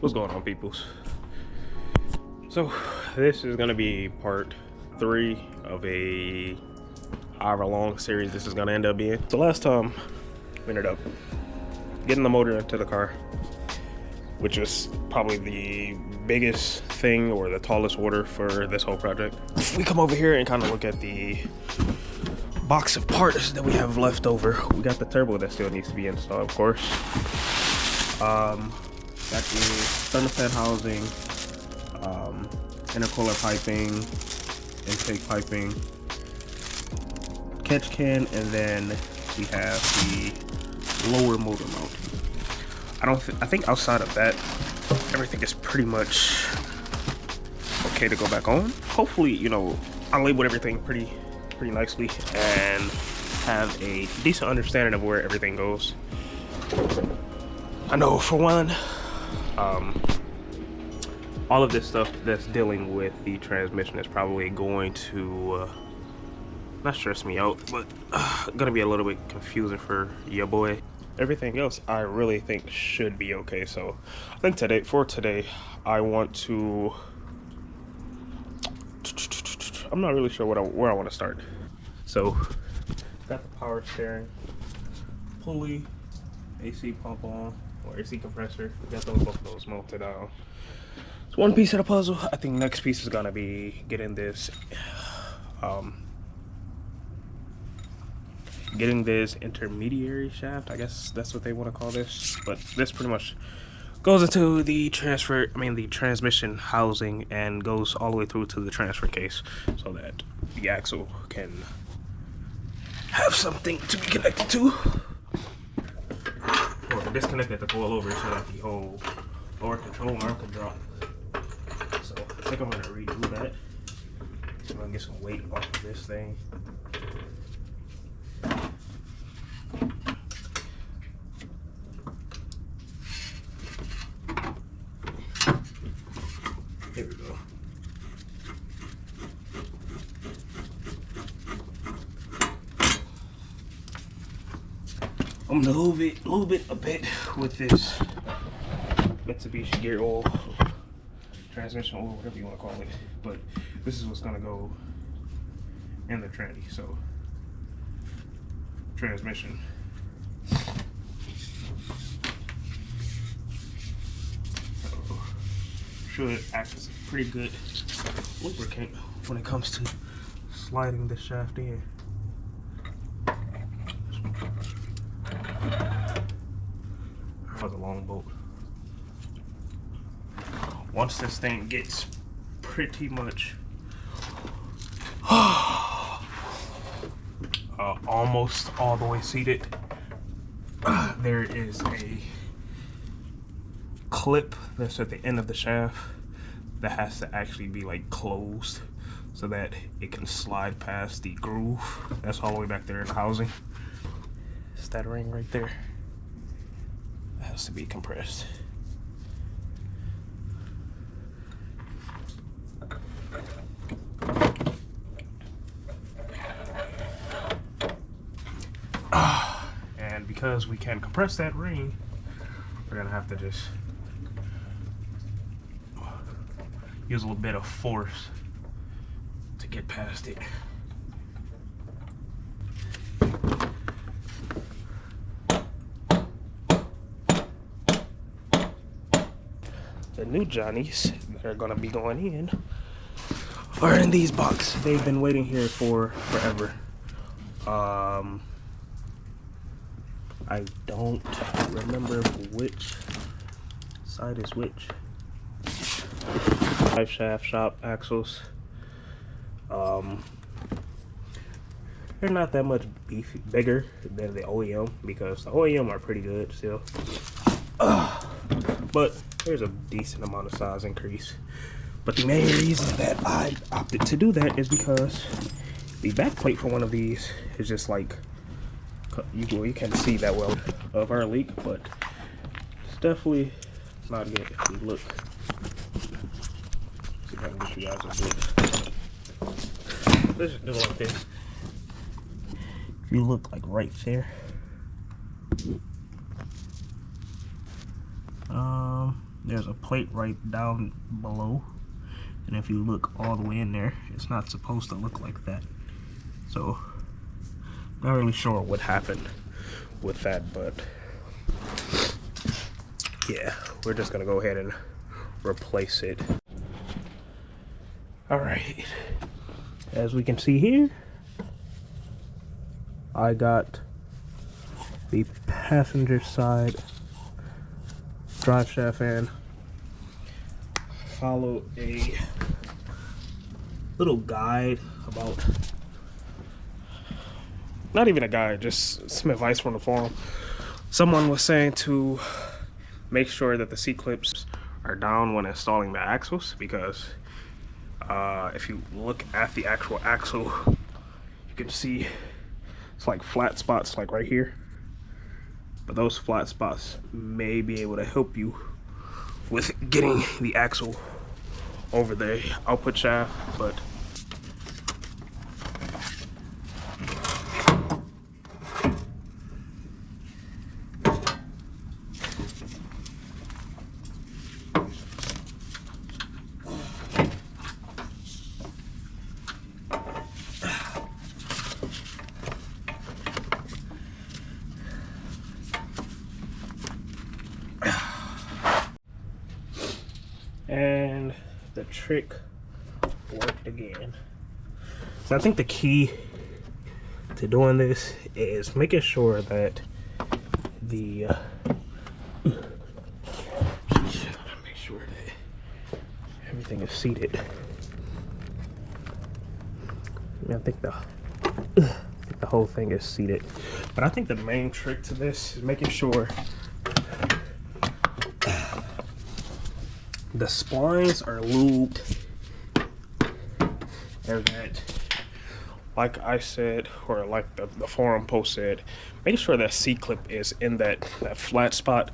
What's going on, peoples? So this is gonna be part 3 of a however long series this is gonna end up being. The last time we ended up getting the motor into the car, which was probably the biggest thing or the tallest order for this whole project. We come over here and kind of look at the box of parts that we have left over. We got the turbo that still needs to be installed, of course. Got the thermostat housing, intercooler piping, intake piping, catch can, and then we have the lower motor mount. I think outside of that, everything is pretty much okay to go back on. Hopefully, you know, I labeled everything pretty nicely and have a decent understanding of where everything goes. I know for one, all of this stuff that's dealing with the transmission is probably going to not stress me out, but gonna be a little bit confusing for your boy. Everything else I really think should be okay. So I think for today I want to, I'm not really sure where I want to start. So got the power steering, pulley, AC pump on, or AC compressor. We got both of those mounted down. It's one piece of the puzzle. I think next piece is gonna be getting this intermediary shaft. I guess that's what they want to call this. But this pretty much goes into the transmission housing and goes all the way through to the transfer case so that the axle can have something to be connected to. Or disconnect it to pull over so that the whole lower control arm can drop. So I think I'm gonna redo that. So I'm gonna get some weight off of this thing. Here we go. I'm gonna move it a bit with this Mitsubishi gear oil, transmission oil, whatever you want to call it. But this is what's gonna go in the tranny. So transmission. Should act as a pretty good lubricant when it comes to sliding the shaft in. For the long bolt. Once this thing gets pretty much almost all the way seated, there is a clip that's at the end of the shaft that has to actually be like closed so that it can slide past the groove that's all the way back there in the housing. It's that ring right there. It has to be compressed. And because we can compress that ring, we're gonna have to just use a little bit of force to get past it. The new Johnnies that are gonna be going in are in these boxes. They've been waiting here for forever. I don't remember which side is which. 5 shaft shop axles. They're not that much bigger than the OEM because the OEM are pretty good still. But there's a decent amount of size increase. But the main reason that I opted to do that is because the back plate for one of these is just like, you can't see that well of our leak, but it's definitely not good if we look. See if I can get you guys a bit. Let's just do it like this. If you look like right there, there's a plate right down below, and if you look all the way in there, it's not supposed to look like that. So not really sure what happened with that, but yeah, we're just gonna go ahead and replace it. All right, as we can see here, I got the passenger side drive shaft in. Follow a little guide about, not even a guide, just some advice from the forum. Someone was saying to make sure that the C-clips are down when installing the axles, because if you look at the actual axle, you can see it's like flat spots like right here. But those flat spots may be able to help you with getting the axle over the output shaft, but and the trick worked again. So I think the key to doing this is making sure that the make sure that everything is seated. I think the whole thing is seated, but I think the main trick to this is making sure the splines are lubed, and that, like I said, or like the forum post said, make sure that C-clip is in that flat spot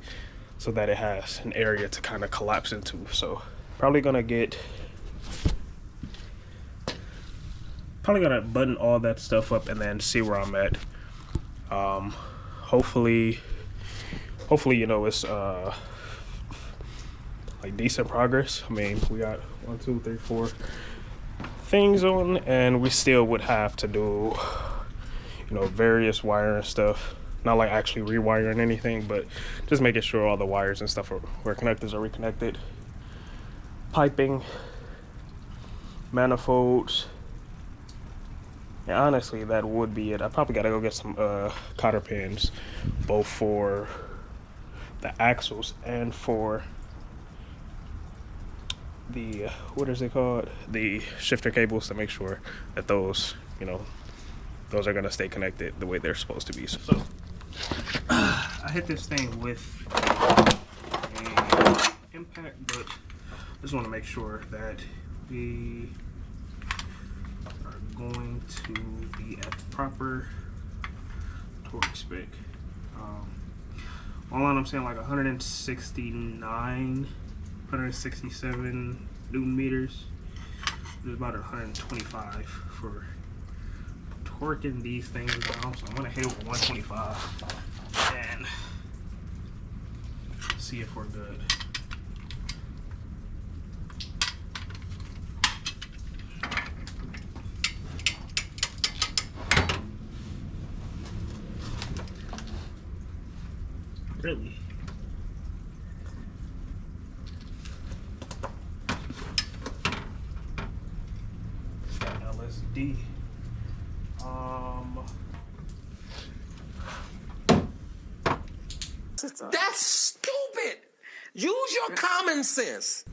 so that it has an area to kind of collapse into. So probably gonna button all that stuff up and then see where I'm at. Hopefully you know, it's like decent progress. I mean, we got 1, 2, 3, 4 things on, and we still would have to do, you know, various wiring stuff. Not like actually rewiring anything, but just making sure all the wires and stuff where connectors are reconnected, piping, manifolds. And honestly, that would be it. I probably gotta go get some cotter pins, both for the axles and for the what is it called, the shifter cables, to make sure that those, you know, those are gonna stay connected the way they're supposed to be. So I hit this thing with a impact, but I just want to make sure that we are going to be at the proper torque spec. All in, I'm saying like 167 Newton meters. There's about 125 for torquing these things down. So I'm gonna hit with 125 and see if we're good. Really? It's got LSD. That's stupid. Use your common sense.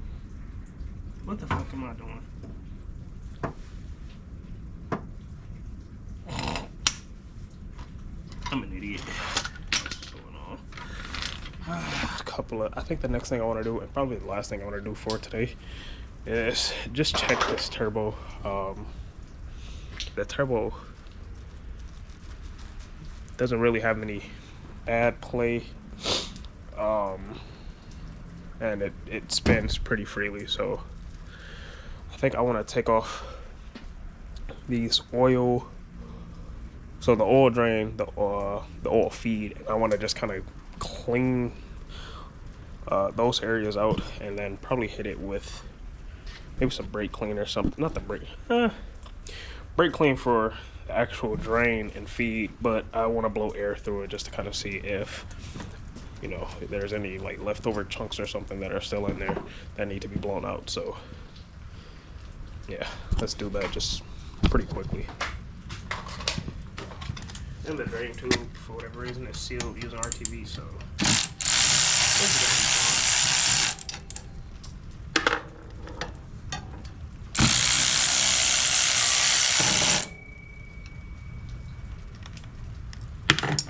What the fuck am I doing? I'm an idiot. What's going on? I think the next thing I want to do, and probably the last thing I want to do for today, is just check this turbo. The turbo doesn't really have any bad play, and it spins pretty freely. So I think I want to take off these oil, so the oil drain, the oil feed, and I want to just kind of clean those areas out, and then probably hit it with maybe some brake clean or something. Not the brake clean for the actual drain and feed, but I want to blow air through it just to kind of see if, you know, if there's any like leftover chunks or something that are still in there that need to be blown out. So yeah, let's do that just pretty quickly. And the drain tube, for whatever reason, is sealed using RTV, so this is gonna be fun.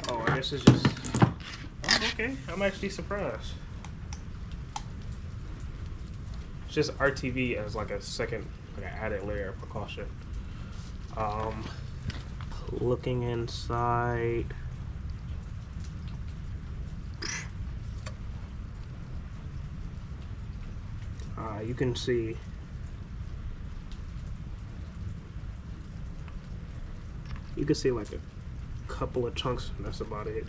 Oh, I guess it's just, oh, okay, I'm actually surprised. It's just RTV as like a second, like an added layer of precaution. Looking inside, you can see like a couple of chunks, and that's about it.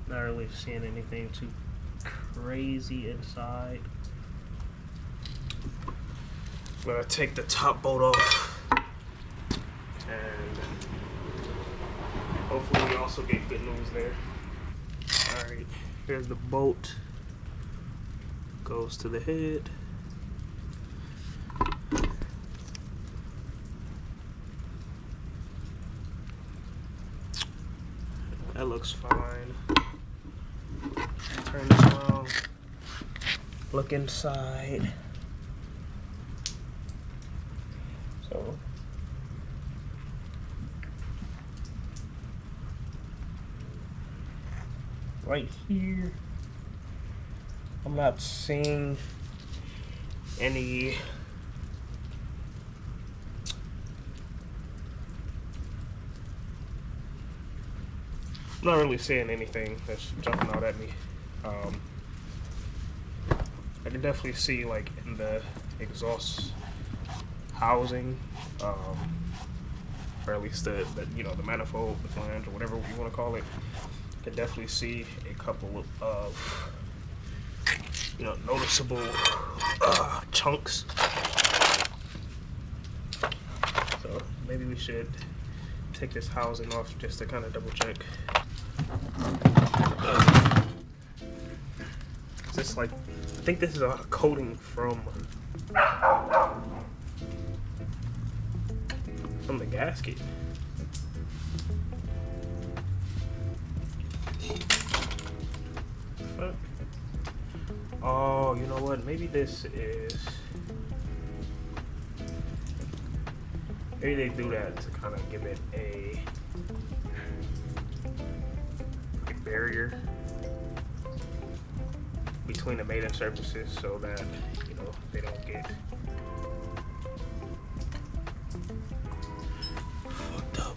Not really seeing anything too crazy inside. I'm gonna take the top bolt off, and hopefully we also get good news there. Alright, here's the bolt. Goes to the head. That looks fine. Turn this around. Look inside. So right here, I'm not seeing any I'm not really seeing anything that's jumping out at me. I can definitely see, like, in the exhaust housing, or at least the you know, the manifold, the flange, or whatever you want to call it. I can definitely see a couple of you know, noticeable chunks. So maybe we should take this housing off just to kind of double check. This, like, I think this is a coating from the gasket. Fuck. Oh, you know what? Maybe this is. Maybe they do that to kind of give it a barrier between the mating surfaces, so that, you know, they don't get fucked up.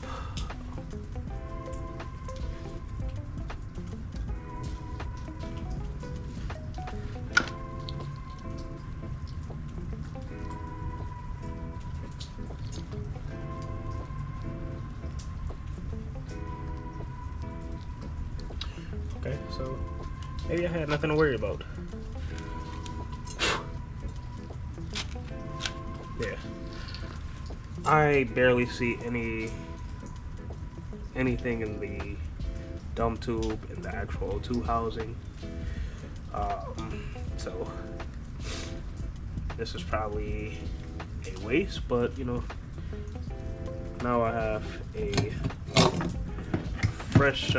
Okay, so maybe I had nothing to worry about. Yeah, I barely see anything in the dump tube in the actual O2 housing. So this is probably a waste, but you know, now I have a fresh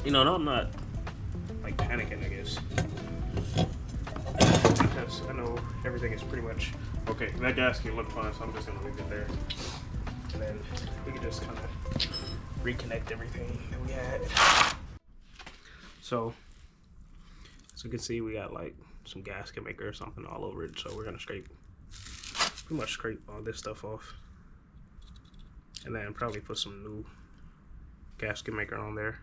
you know, I'm not like panicking, I guess, because I know everything is pretty much okay. That gasket looked fine, so I'm just gonna leave it there, and then we can just kind of reconnect everything that we had. So as you can see, we got like some gasket maker or something all over it, so we're gonna pretty much scrape all this stuff off, and then probably put some new gasket maker on there.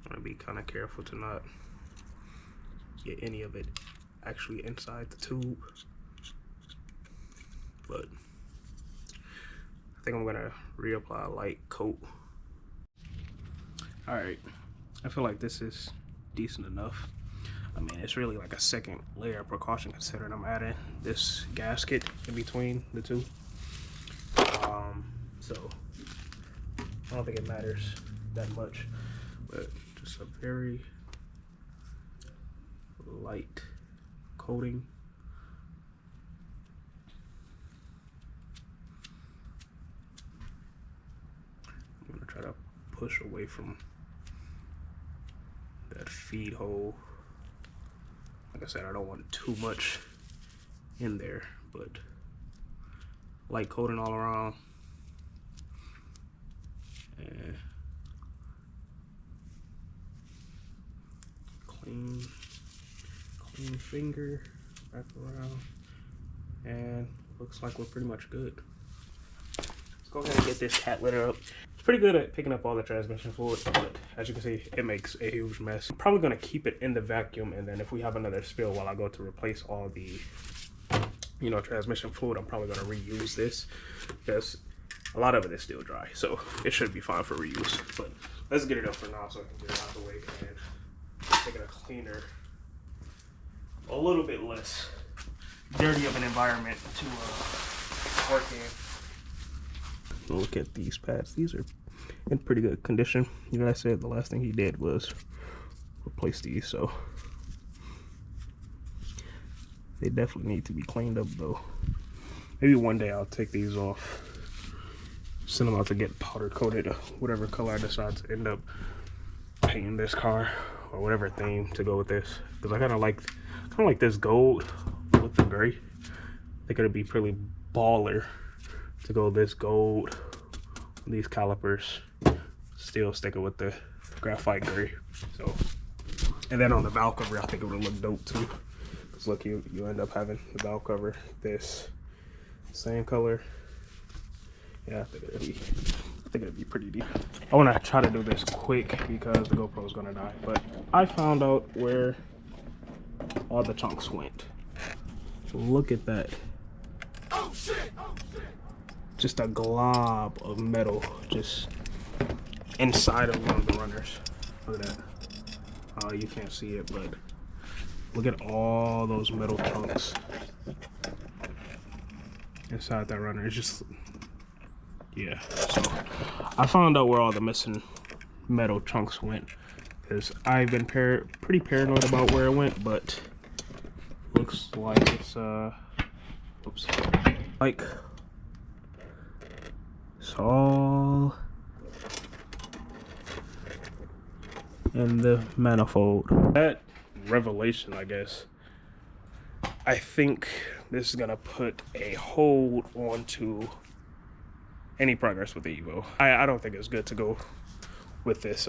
I'm gonna be kind of careful to not get any of it actually inside the tube, but I think I'm gonna reapply a light coat. All right, I feel like this is decent enough. I mean, it's really like a second layer of precaution considering I'm adding this gasket in between the two. So I don't think it matters that much, but just a very light coating. I'm gonna try to push away from that feed hole. Like I said, I don't want too much in there, but light coating all around. And clean finger back around, and looks like we're pretty much good. Let's go ahead and get this cat litter up. It's pretty good at picking up all the transmission fluid, but as you can see, it makes a huge mess. I'm probably gonna keep it in the vacuum, and then if we have another spill while I go to replace all the, you know, transmission fluid, I'm probably gonna reuse this because a lot of it is still dry, so it should be fine for reuse. But let's get it up for now so I can get it out of the way and make it a cleaner, a little bit less dirty of an environment to work in. Look at these pads. These are in pretty good condition. You know, I said the last thing he did was replace these, so they definitely need to be cleaned up though. Maybe one day I'll take these off, send them out to get powder coated, whatever color I decide to end up painting this car, or whatever theme to go with this, because I kind of like this gold with the gray. I think it'd be pretty baller to go this gold, these calipers, still sticking with the graphite gray. So, and then on the valve cover, I think it would look dope too. Cause look, you end up having the valve cover this same color. Yeah, I think it'd be pretty deep. I want to try to do this quick because the GoPro is gonna die. But I found out where all the chunks went. Look at that. Oh shit! Oh shit! Just a glob of metal just inside of one of the runners. Look at that. Oh, you can't see it, but look at all those metal chunks inside that runner. It's just, yeah. So I found out where all the missing metal chunks went because I've been pretty paranoid about where it went, but looks like it's oops, like it's all in the manifold. That revelation, I guess, I think this is gonna put a hold onto any progress with the Evo. I don't think it's good to go with this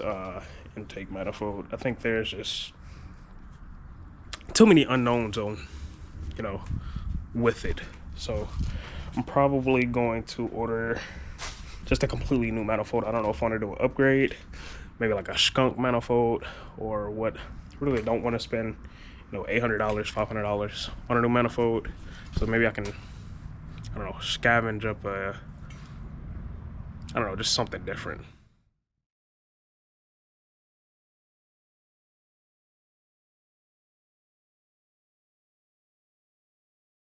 intake manifold. I think there's just too many unknowns on, you know, with it. So I'm probably going to order just a completely new manifold. I don't know if I want to do an upgrade, maybe like a skunk manifold, or what. Really don't want to spend, you know, $800, $500 on a new manifold. So maybe I can, I don't know, scavenge up a, I don't know, just something different.